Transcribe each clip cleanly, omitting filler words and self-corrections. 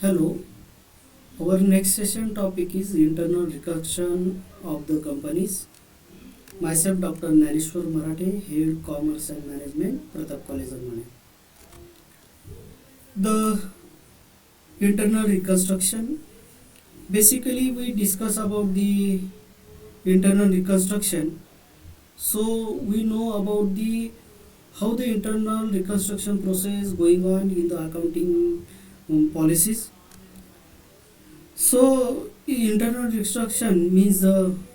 Hello, our next session topic is internal reconstruction of the companies. Myself, Dr. Dnyaneshwar Marathe, Head Commerce and Management, Pratap College of Mane. The internal reconstruction. Basically, we discuss about the internal reconstruction. So we know about the how the internal reconstruction process going on in the accounting policies. So, internal restructuring means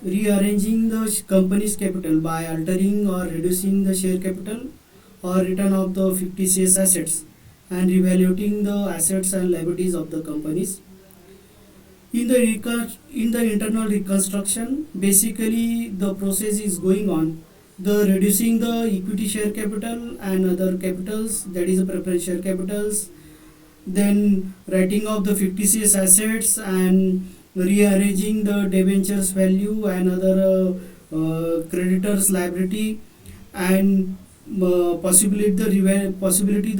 rearranging the company's capital by altering or reducing the share capital or return of the fictitious assets and revaluating the assets and liabilities of the companies. In the internal reconstruction, basically the process is going on. The reducing the equity share capital and other capitals, that is the preference share capitals, then writing off the fictitious assets and rearranging the debentures value and other creditors liability, and possibility the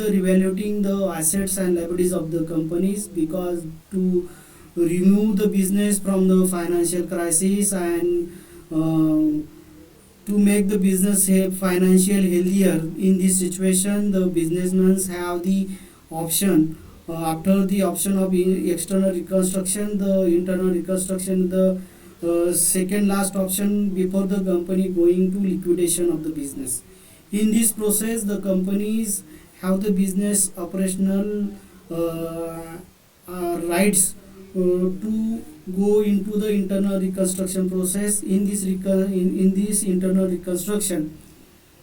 revaluating the assets and liabilities of the companies, because to remove the business from the financial crisis and to make the business financial healthier. In this situation, the businessmen have the option, after the option of external reconstruction, the internal reconstruction, the second last option before the company going to liquidation of the business. In this process, the companies have the business operational rights to go into the internal reconstruction process. In this internal reconstruction,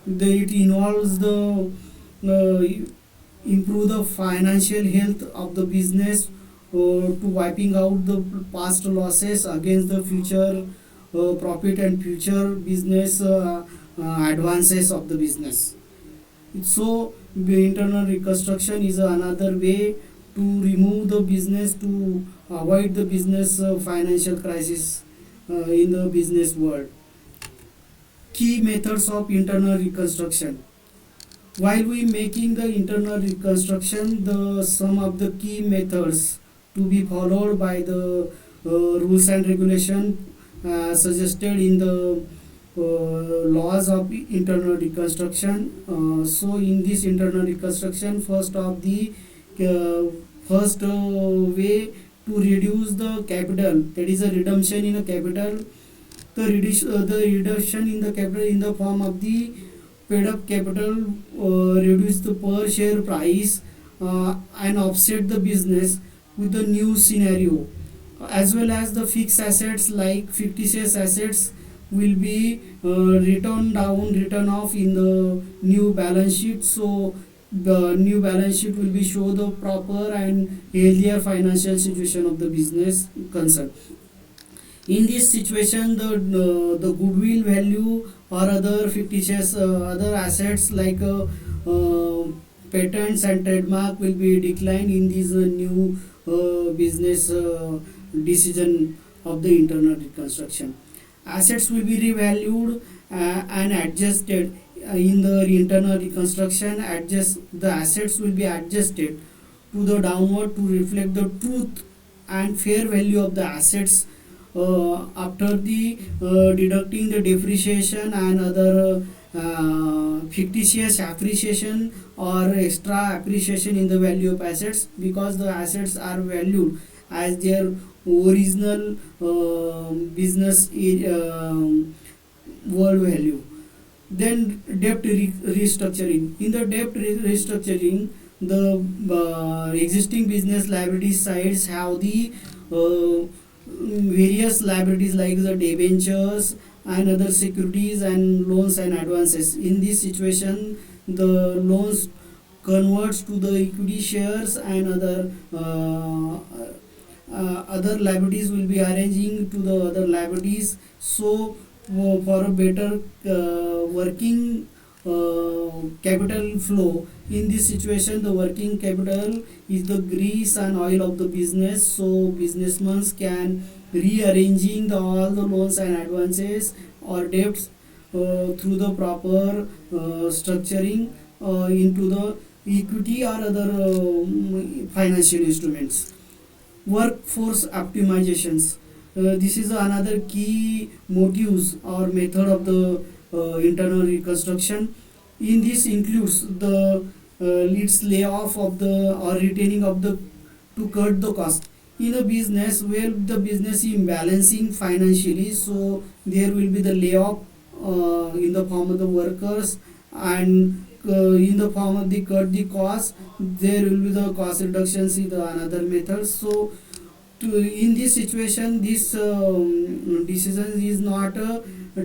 it involves the improve the financial health of the business, to wiping out the past losses against the future profit and future business advances of the business. So the internal reconstruction is another way to remove the business, to avoid the business financial crisis in the business world. Key methods of internal reconstruction. While we making the internal reconstruction, the some of the key methods to be followed by the rules and regulation suggested in the laws of internal reconstruction. So in this internal reconstruction, first way to reduce the capital, that is a redemption in a capital. The reduction in the capital in the form of the paid up capital reduce the per share price and offset the business with the new scenario, as well as the fixed assets like fictitious assets will be written off in the new balance sheet. So the new balance sheet will be show the proper and healthier financial situation of the business concern. In this situation, the goodwill value or other fictitious other assets like patents and trademark will be declined in this new business decision of the internal reconstruction. Assets will be revalued and adjusted in the internal reconstruction. Adjust the assets will be adjusted to the downward to reflect the truth and fair value of the assets after the deducting the depreciation and other fictitious appreciation or extra appreciation in the value of assets, because the assets are valued as their original business world value. Then debt restructuring. In the debt restructuring, the existing business liability sides have the various liabilities like the debentures and other securities and loans and advances. In this situation, the loans converts to the equity shares and other liabilities will be arranging to the other liabilities. So for a better working capital flow, in this situation the working capital is the grease and oil of the business. So businessmen can rearranging all the loans and advances or debts through the proper structuring into the equity or other financial instruments. Workforce optimizations. This is another key motives or method of the internal reconstruction. In this includes the leads layoff of the or retaining of the to cut the cost. In a business where the business is imbalancing financially, so there will be the layoff in the form of the workers, and in the form of the cut the cost, there will be the cost reductions in the another method. So in this situation, this decision is not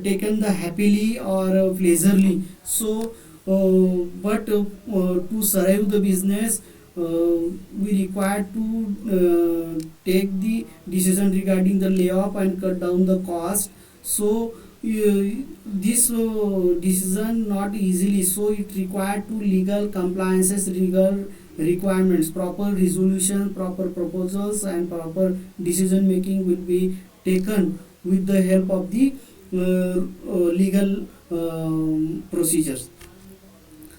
taken the happily or pleasurely. So to survive the business, we require to take the decision regarding the layoff and cut down the cost. So this decision not easily, so it required to legal compliances, legal requirements, proper resolution, proper proposals, and proper decision making will be taken with the help of the legal procedures.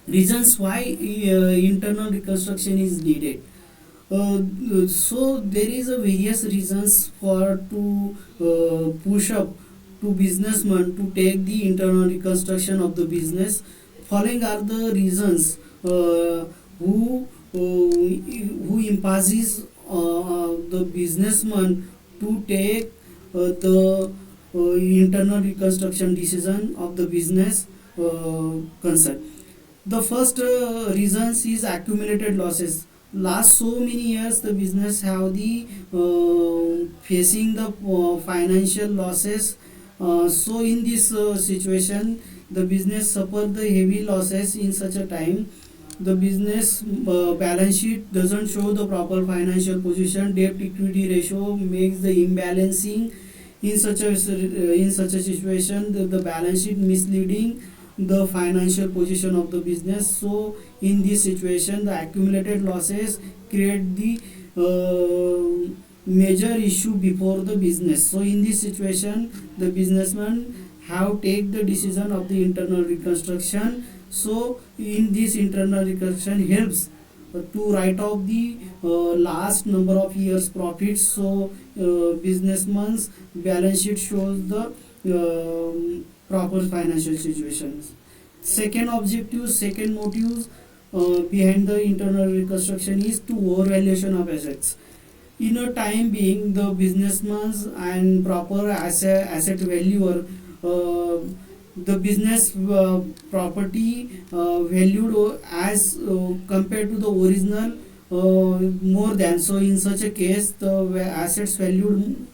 Reasons why internal reconstruction is needed. So there is a various reasons for to push up to businessmen to take the internal reconstruction of the business. Following are the reasons who imposes the businessman to take the internal reconstruction decision of the business concern. The first reasons is accumulated losses. Last so many years the business have the facing the financial losses. So in this situation, the business suffer the heavy losses. In such a time, the business balance sheet doesn't show the proper financial position. Debt equity ratio makes the imbalancing. In such a situation, the balance sheet misleading the financial position of the business. So in this situation, the accumulated losses create the major issue before the business. So in this situation, the businessman have take the decision of the internal reconstruction. So in this internal reconstruction helps to write off the last number of years profits. So businessman's balance sheet shows the proper financial situations. Second objective, second motives behind the internal reconstruction is to overvaluation of assets. In a time being, the businessman's and proper asset valuer, the business property valued as compared to the original more than. So in such a case, the assets valued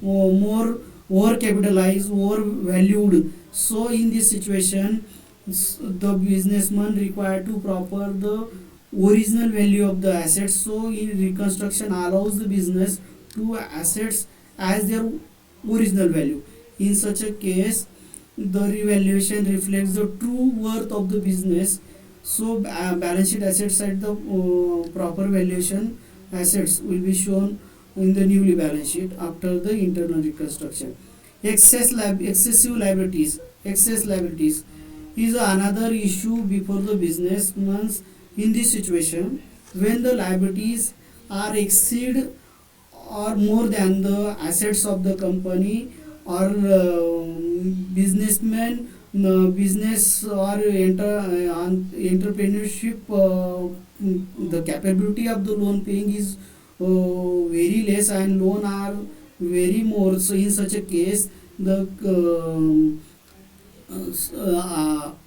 more over capitalized, over valued. So in this situation, the businessman required to proper the original value of the assets. So in reconstruction allows the business to assets as their original value. In such a case, the revaluation reflects the true worth of the business. So balance sheet assets at the proper valuation assets will be shown in the newly balance sheet after the internal reconstruction. Excessive liabilities. Excess liabilities is another issue before the businessman's. In this situation, when the liabilities are exceed or more than the assets of the company, or businessman business or entrepreneurship, the capability of the loan paying is very less and loan are very more. So in such a case, the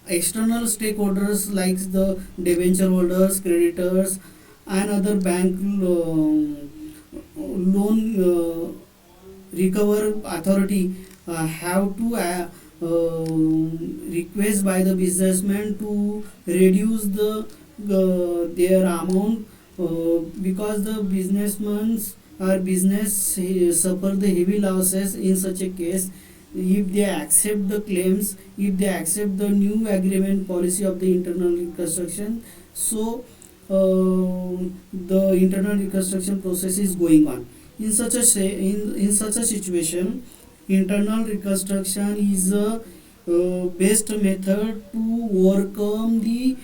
external stakeholders like the debenture holders, creditors, and other bank loan recover authority have to request by the businessman to reduce their amount, because the businessmen's or business suffer the heavy losses. In such a case, if they accept the claims, if they accept the new agreement policy of the internal reconstruction, so the internal reconstruction process is going on. In such a situation, internal reconstruction is a best method to overcome the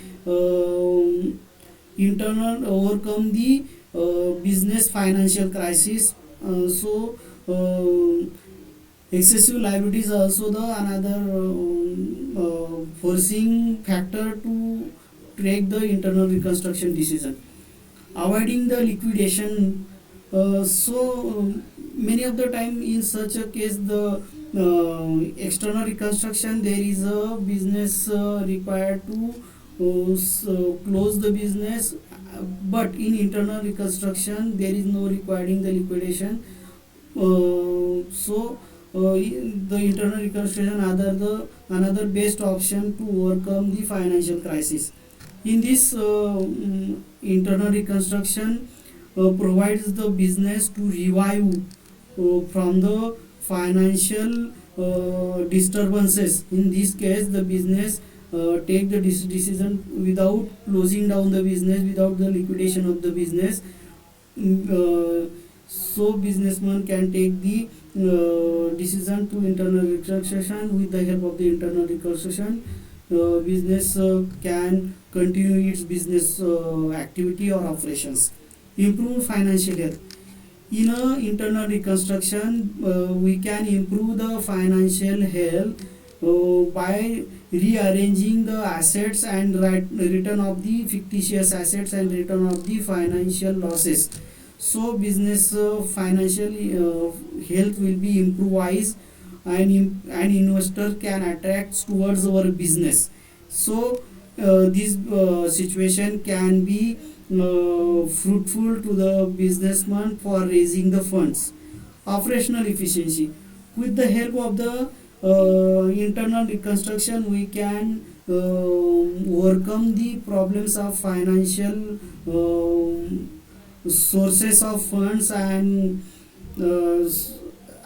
business financial crisis. So excessive liability is also the another forcing factor to take the internal reconstruction decision. Avoiding the liquidation, many of the time in such a case the external reconstruction there is a business required to close the business, but in internal reconstruction there is no requiring the liquidation. The internal reconstruction another best option to overcome the financial crisis. In this internal reconstruction provides the business to revive from the financial disturbances. In this case the business take the decision without closing down the business, without the liquidation of the business. So businessman can take the decision to internal reconstruction. With the help of the internal reconstruction, business can continue its business activity or operations. Improve financial health. In a internal reconstruction, we can improve the financial health by rearranging the assets and return of the fictitious assets and return of the financial losses. So business financial health will be improvised, and an investor can attract towards our business. So this situation can be fruitful to the businessman for raising the funds. Operational efficiency. With the help of the internal reconstruction, we can overcome the problems of financial sources of funds and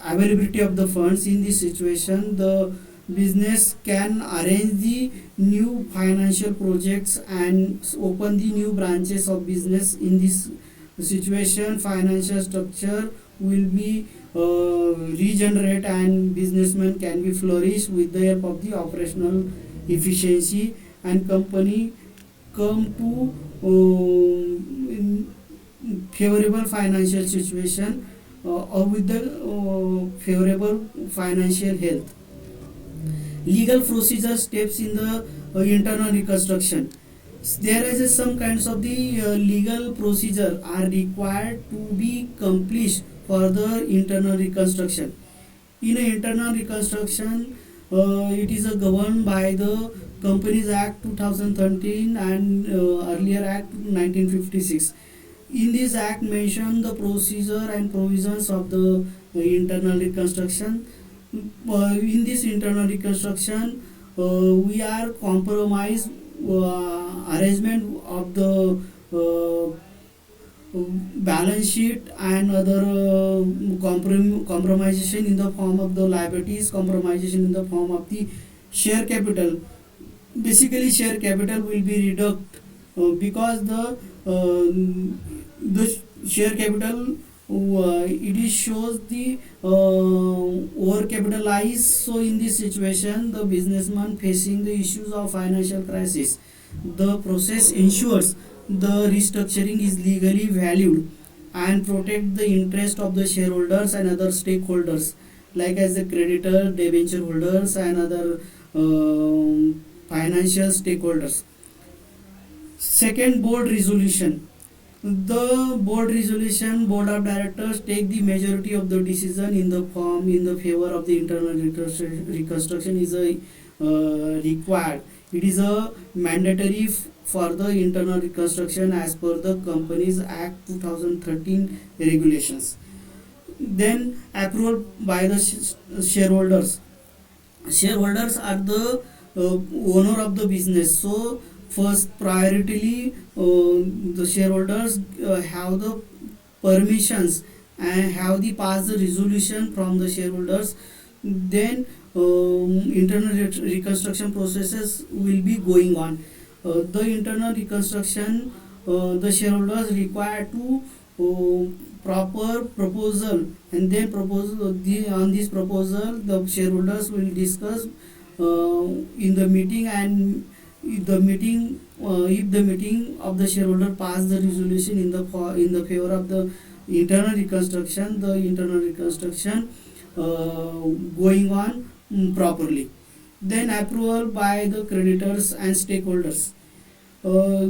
availability of the funds. In this situation, the business can arrange the new financial projects and open the new branches of business. In this situation, financial structure will be regenerate and businessmen can be flourish with the help of the operational efficiency, and company come to favorable financial situation or with the favorable financial health. Legal procedure steps in the internal reconstruction. There is some kinds of the legal procedure are required to be completed for the internal reconstruction. In internal reconstruction, it is governed by the Companies Act 2013 and earlier Act 1956. In this act mention the procedure and provisions of the internal reconstruction. In this internal reconstruction, we are compromise arrangement of the balance sheet and other compromisation in the form of the liabilities, compromisation in the form of the share capital. Basically, share capital will be reduced because the share capital it is shows the overcapitalized. So in this situation, the businessman facing the issues of financial crisis, the process ensures the restructuring is legally valued and protect the interest of the shareholders and other stakeholders, like as the creditor, debenture holders and other financial stakeholders. Second, board resolution. The board resolution, board of directors take the majority of the decision in the favor of the internal reconstruction is required. It is a mandatory for the internal reconstruction as per the Companies Act 2013 regulations. Then approval by the shareholders. Shareholders are the owner of the business. So first priority the shareholders have the permissions and have the pass the resolution from the shareholders. Then internal reconstruction processes will be going on. The internal reconstruction, the shareholders require to proper proposal, and then on this proposal the shareholders will discuss in the meeting, and if the meeting of the shareholder pass the resolution in the favor of the internal reconstruction, the internal reconstruction going on properly. Then approval by the creditors and stakeholders. uh,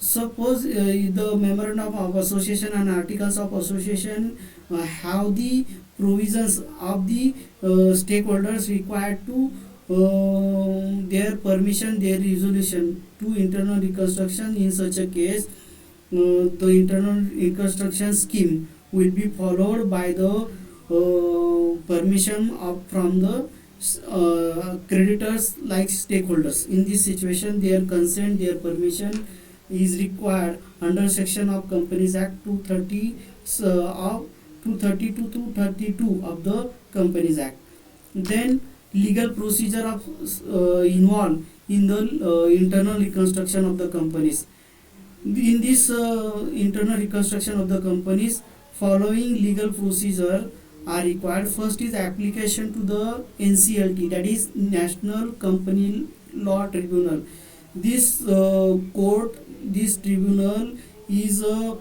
Suppose the memorandum of association and articles of association have the provisions of the stakeholders required to their permission, their resolution to internal reconstruction. In such a case, the internal reconstruction scheme will be followed by the permission of from the creditors like stakeholders. In this situation, their consent, their permission is required under section of Companies Act 230 of 230 to 232 of the Companies Act. Then legal procedure of involved in the internal reconstruction of the companies. In this internal reconstruction of the companies, following legal procedure are required. First is application to the NCLT, that is National Company Law Tribunal. This this tribunal is a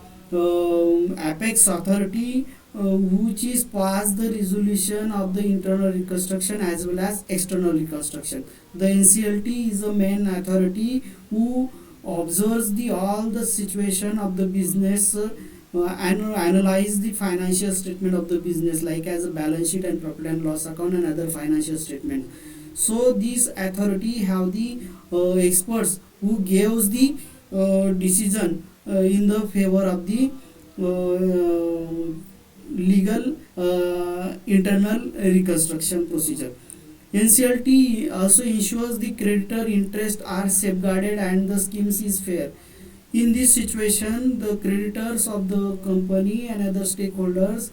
apex authority which is passed the resolution of the internal reconstruction as well as external reconstruction. The NCLT is the main authority who observes the all the situation of the business and analyze the financial statement of the business, like as a balance sheet and profit and loss account and other financial statement. So this authority have the experts who gives the decision in the favor of the legal internal reconstruction procedure. NCLT also ensures the creditor interests are safeguarded and the schemes is fair. In this situation, the creditors of the company and other stakeholders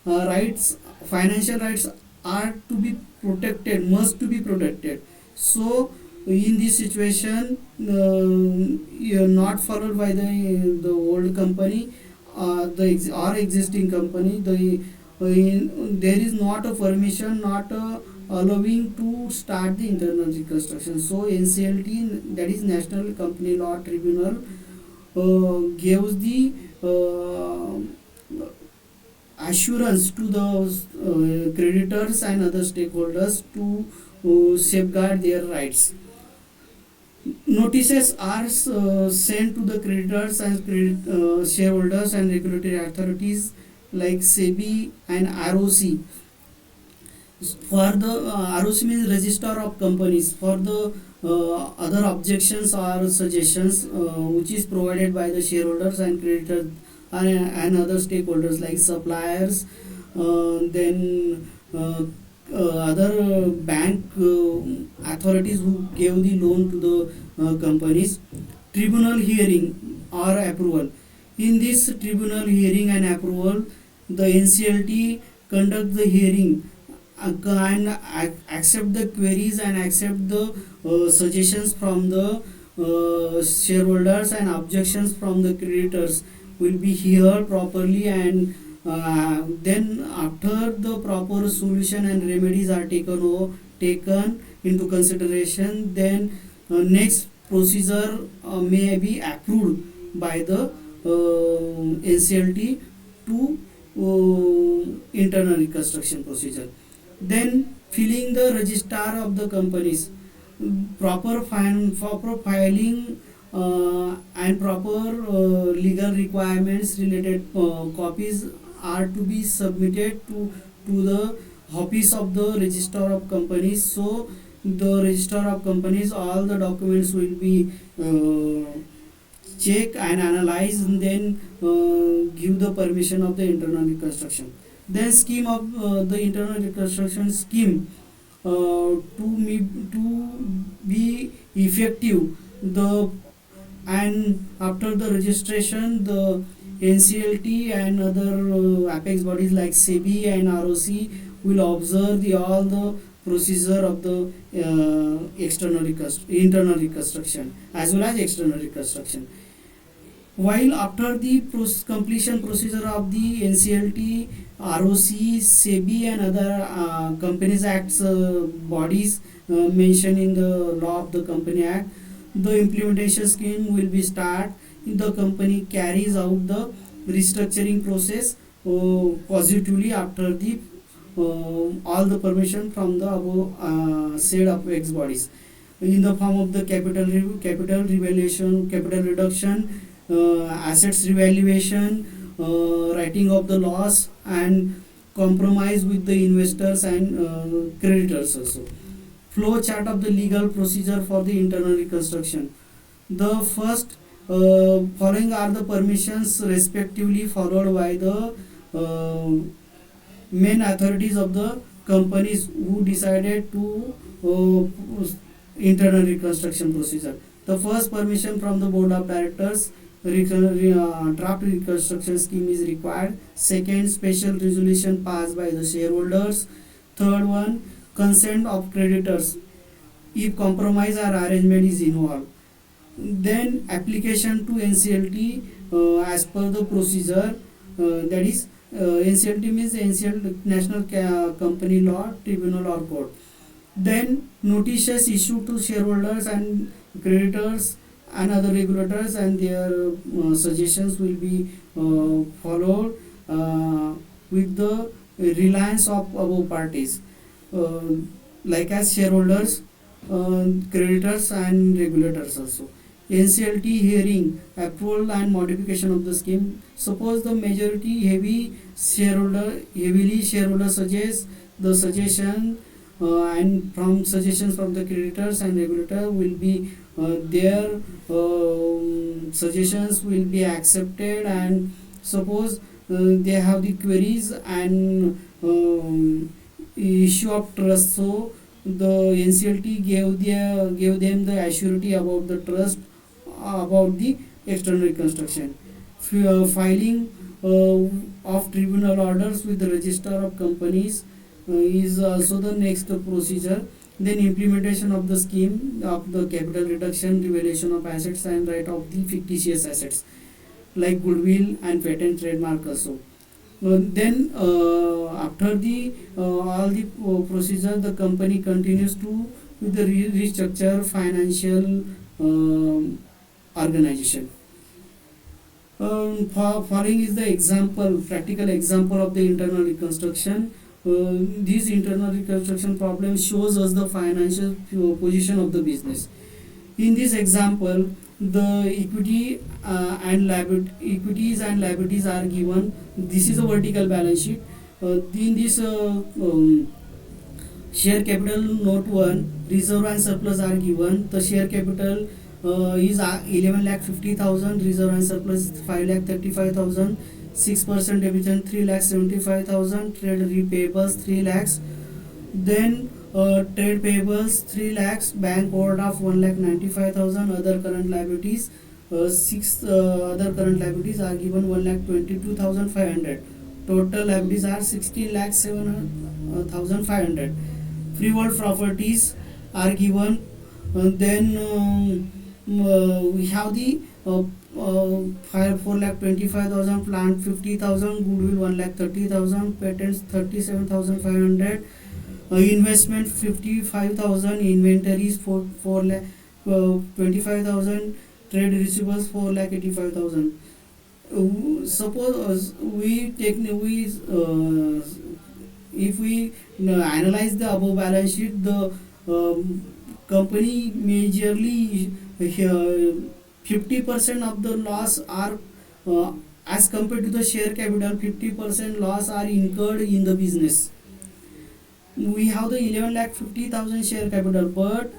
rights, financial rights are to be protected, must to be protected. So in this situation, you are not followed by the old company, or existing company. There is not a permission, not a allowing to start the internal reconstruction. So NCLT, that is National Company Law Tribunal, gives the assurance to the creditors and other stakeholders to safeguard their rights. Notices are sent to the creditors and shareholders and regulatory authorities like SEBI and ROC. For the ROC means Register of Companies. For the other objections or suggestions which is provided by the shareholders and creditors and other stakeholders like suppliers, then other bank authorities who gave the loan to the companies. Tribunal hearing or approval. In this tribunal hearing and approval, the NCLT conduct the hearing and accept the queries and accept the suggestions from the shareholders and objections from the creditors will be heard properly, and then after the proper solution and remedies are taken into consideration, then next procedure may be approved by the NCLT to internal reconstruction procedure. Then filling the register of the companies, proper filing and proper legal requirements related copies are to be submitted to the office of the register of companies. So the register of companies, all the documents will be check and analyze and then give the permission of the internal reconstruction. Then scheme of the internal reconstruction scheme to be effective, the and after the registration, the NCLT and other apex bodies like SEBI and ROC will observe all the procedure of the internal reconstruction as well as external reconstruction. While after the completion procedure of the NCLT, ROC, SEBI and other Companies Acts bodies mentioned in the law of the Company Act, The implementation scheme will be start. The company carries out the restructuring process positively after the all the permission from the above said apex bodies in the form of the capital revaluation, capital reduction, assets revaluation, writing of the loss, and compromise with the investors and creditors also. Flow chart of the legal procedure for the internal reconstruction. The first following are the permissions respectively followed by the main authorities of the companies who decided to internal reconstruction procedure. The first permission from the board of directors, draft reconstruction scheme is required. Second, special resolution passed by the shareholders. Third one, consent of creditors if compromise or arrangement is involved. Then application to NCLT as per the procedure, that is NCLT means National Company Law Tribunal or Court. Then notices issued to shareholders and creditors and other regulators, and their suggestions will be followed with the reliance of above parties, uh, like as shareholders, creditors and regulators also. NCLT hearing, approval and modification of the scheme. Suppose the majority heavily shareholder suggests the suggestion, and from suggestions from the creditors and regulator will be their suggestions will be accepted, and suppose they have the queries and issue of trust, so the NCLT gave them the assurity about the trust about the external reconstruction. Filing of tribunal orders with the register of companies is also the next procedure. Then implementation of the scheme of the capital reduction, revaluation of assets and write off the fictitious assets like goodwill and patent trademark also. Then after the all the procedure, the company continues to with the restructure financial organization. Following is the example, practical example of the internal reconstruction. This internal reconstruction problem shows us the financial position of the business. In this example, the equities and liabilities are given. This is a vertical balance sheet. In this share capital note 1, reserve and surplus are given. The share capital is 11,50,000, reserve and surplus 5,35,000, 6% dividend 3,75,000, trade repayables 3 lakhs. Then trade payables 3 lakhs, bank overdraft 1,95,000, other current liabilities 6 other current liabilities are given 1,22,500. Total liabilities are 16,07,500. Freehold properties are given. Then we have the 4,25,000, plant 50,000, goodwill 1,30,000, patents 37,500, investment 55,000, inventories 4,25,000, trade receivables 4,85,000. Suppose if we analyze the above balance sheet, the company majorly 50% of the loss are as compared to the share capital, 50% loss are incurred in the business. We have the 11,50,000 share capital, but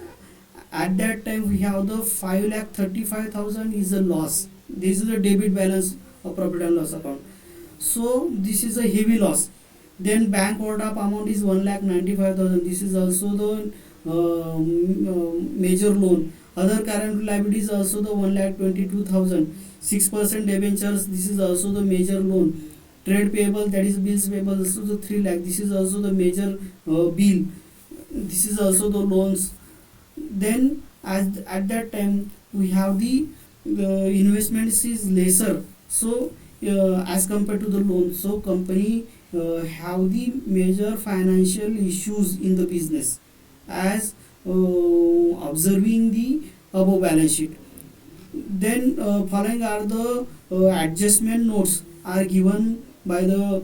at that time we have the 5,35,000 is a loss. This is a debit balance of profit and loss account, so this is a heavy loss. Then bank overdraft amount is 1,95,000. This is also the major loan. Other current liabilities also the 1,22,000. 6% debentures. This is also the major loan. Trade payable, that is bills payable, also the 3 lakh. This is also the major bill. This is also the loans. Then at that time we have the investments is lesser. So as compared to the loan, so company have the major financial issues in the business, as observing the above balance sheet. Then following are the adjustment notes are given by the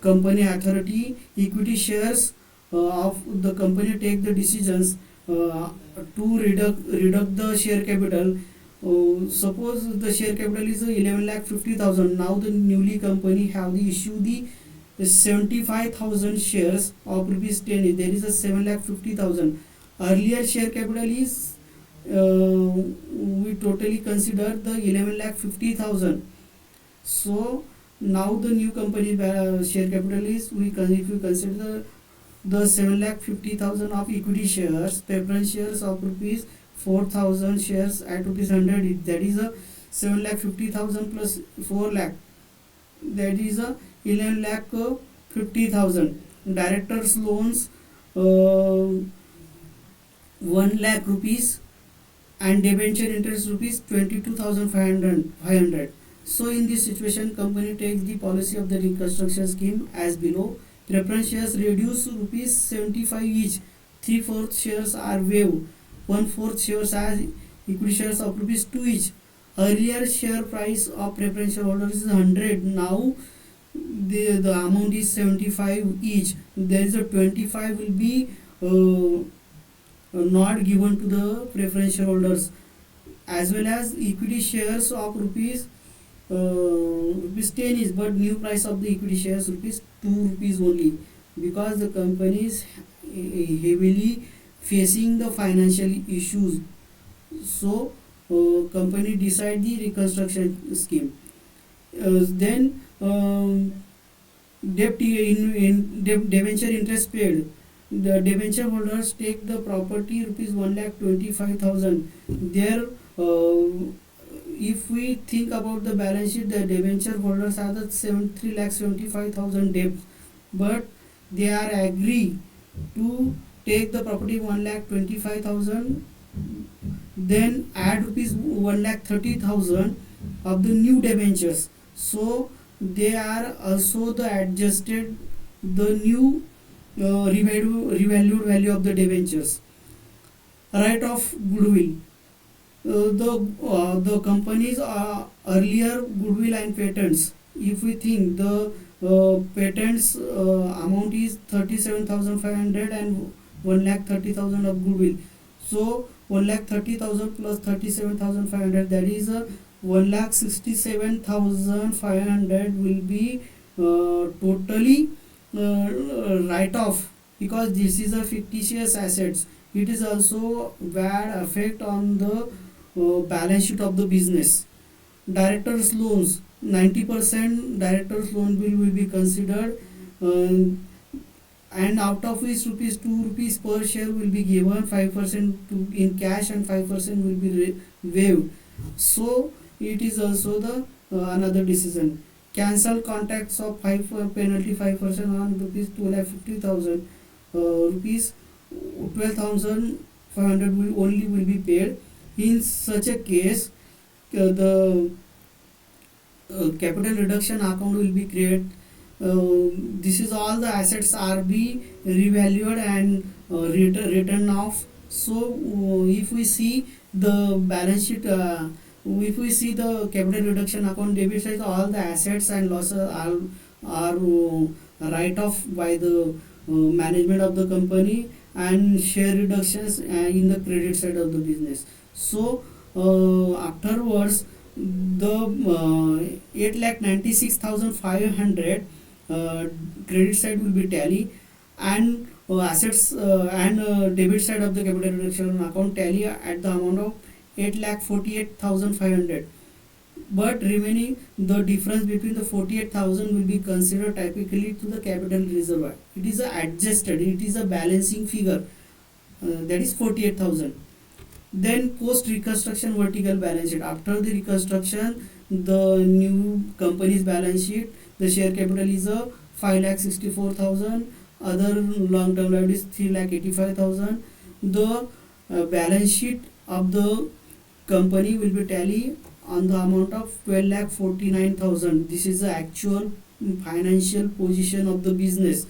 company authority. Equity shares of the company take the decisions to reduct the share capital. Suppose the share capital is 11 lakh 50,000. Now the newly company have the issue the 75,000 shares of rupees 10. There is a 7 lakh 50,000. Earlier share capital is we totally consider the 11 lakh 50,000. So now the new company share capital is if you consider the 7 lakh 50,000 of equity shares, preference shares of rupees 4,000 shares at rupees 100, that is a 7 lakh 50,000 plus 4 lakh, that is a 11 lakh 50,000. Directors loans 1 lakh rupees and debenture interest rupees 22,500. So in this situation, company takes the policy of the reconstruction scheme as below. Preference shares reduce rupees 75 each. 3/4 shares are waived. 1/4 shares as equity shares of rupees 2 each. Earlier share price of preference shareholders is 100. Now the amount is 75 each. There is a 25 will be not given to the preference shareholders, as well as equity shares of rupees 10 is, but new price of the equity shares rupees 2 rupees only, because the company is heavily facing the financial issues. So company decide the reconstruction scheme. Then debt in debenture interest paid. The debenture holders take the property rupees 1,25,000. There, if we think about the balance sheet, the debenture holders have the 3,75,000 debt, but they are agree to take the property 1,25,000. Then add rupees 1,30,000 of the new debentures. So they are also the adjusted the new revalued value of the debentures. Right of goodwill. The company's earlier goodwill and patents. If we think the patents amount is 37,500 and 1,30,000 of goodwill. So 1,30,000 plus 37,500, that is 1,67,500 will be totally write off, because this is a fictitious assets. It is also bad effect on the balance sheet of the business. Directors loans, 90% directors loan bill will be considered, and out of which rupees 2 rupees per share will be given, 5% in cash and 5% will be waived. So it is also the another decision. Cancel contracts of 5 penalty 5% on rupees 2,50,000, rupees 12,500 will be paid. In such a case, the capital reduction account will be created. This is all the assets are be revalued and written off. So if we see the balance sheet, if we see the capital reduction account, debit side, all the assets and losses are write off by the management of the company, and share reductions in the credit side of the business. So afterwards, the 8,96,500 credit side will be tally, and assets and debit side of the capital reduction account tally at the amount of 8,48,500. But remaining the difference between the 48,000 will be considered typically to the capital reserve. It is adjusted. It is a balancing figure. That is 48,000. Then post reconstruction vertical balance sheet. After the reconstruction, the new company's balance sheet, the share capital is a 5,64,000. Other long term liability is 3,85,000. The balance sheet of the company will be tally on the amount of 12,49,000. This is the actual financial position of the business.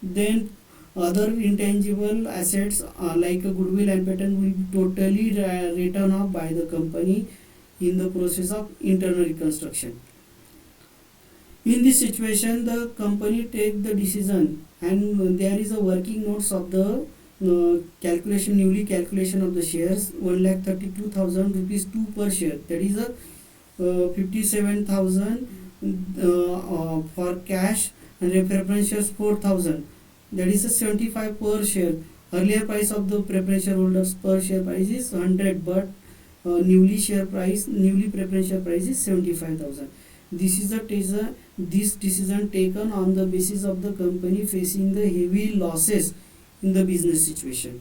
Then Other intangible assets like goodwill and patent will be totally written off by the company in the process of internal reconstruction. In this situation, the company take the decision, and there is a working notes of the calculation, newly calculation of the shares, 1,32,000 rupees 2 per share. That is a 57,000 for cash, and preference shares 4,000. That is a 75 per share. Earlier price of the preference shareholders per share price is 100, but newly preference share price is 75,000. This is this decision taken on the basis of the company facing the heavy losses in the business situation.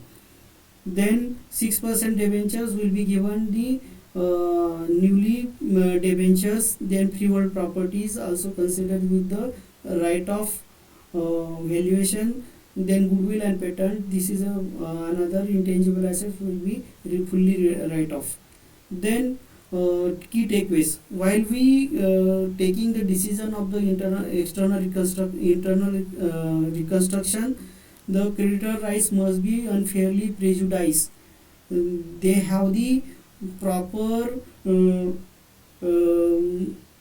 Then 6% debentures will be given the newly debentures. Then freehold properties also considered with the right of valuation. Then goodwill and patent, this is another intangible asset will be fully write off. Then key takeaways, while we taking the decision of the internal reconstruction, the creditor rights must be unfairly prejudiced. They have the proper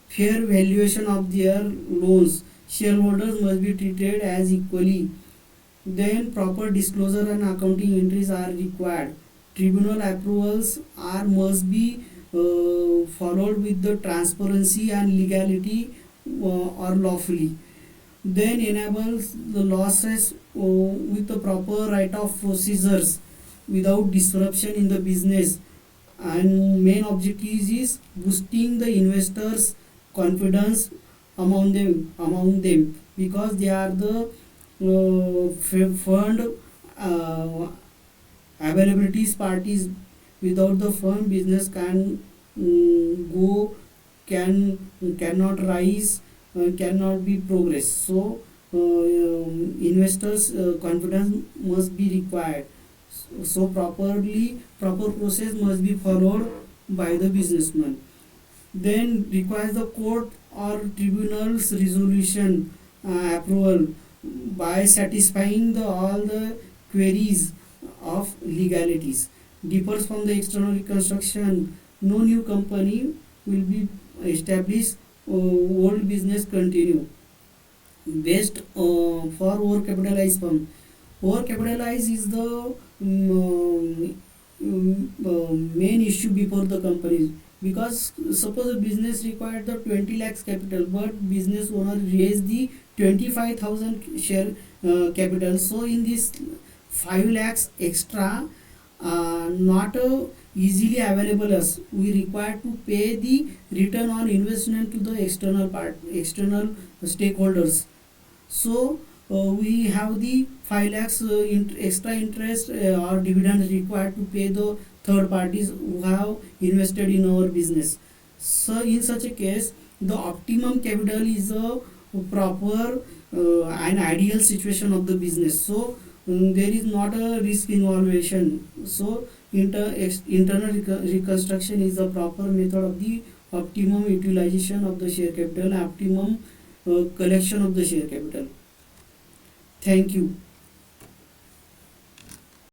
fair valuation of their loans. Shareholders must be treated as equally. Then proper disclosure and accounting entries are required. Tribunal approvals are must be followed with the transparency and legality or lawfully. Then enables the losses with the proper right of procedures without disruption in the business. And main objective is boosting the investors' confidence among them because they are the fund availabilities parties. Without the fund, business cannot rise, cannot be progress. So investors confidence must be required. So proper process must be followed by the businessman. Then requires the court or tribunal's resolution approval by satisfying all the queries of legalities. Differs from the external reconstruction, no new company will be established, old business continue. Best for overcapitalized firm. Overcapitalized is the main issue before the companies, because suppose a business required the 20 lakhs capital, but business owner raised the 25,000 share capital. So in this 5 lakhs extra not easily available as we require to pay the return on investment to the external stakeholders. So we have the 5 lakhs extra interest or dividend required to pay the third parties who have invested in our business. So in such a case, the optimum capital is a proper and ideal situation of the business. So there is not a risk involvement. So internal reconstruction is the proper method of the optimum utilization of the share capital, optimum collection of the share capital. Thank you.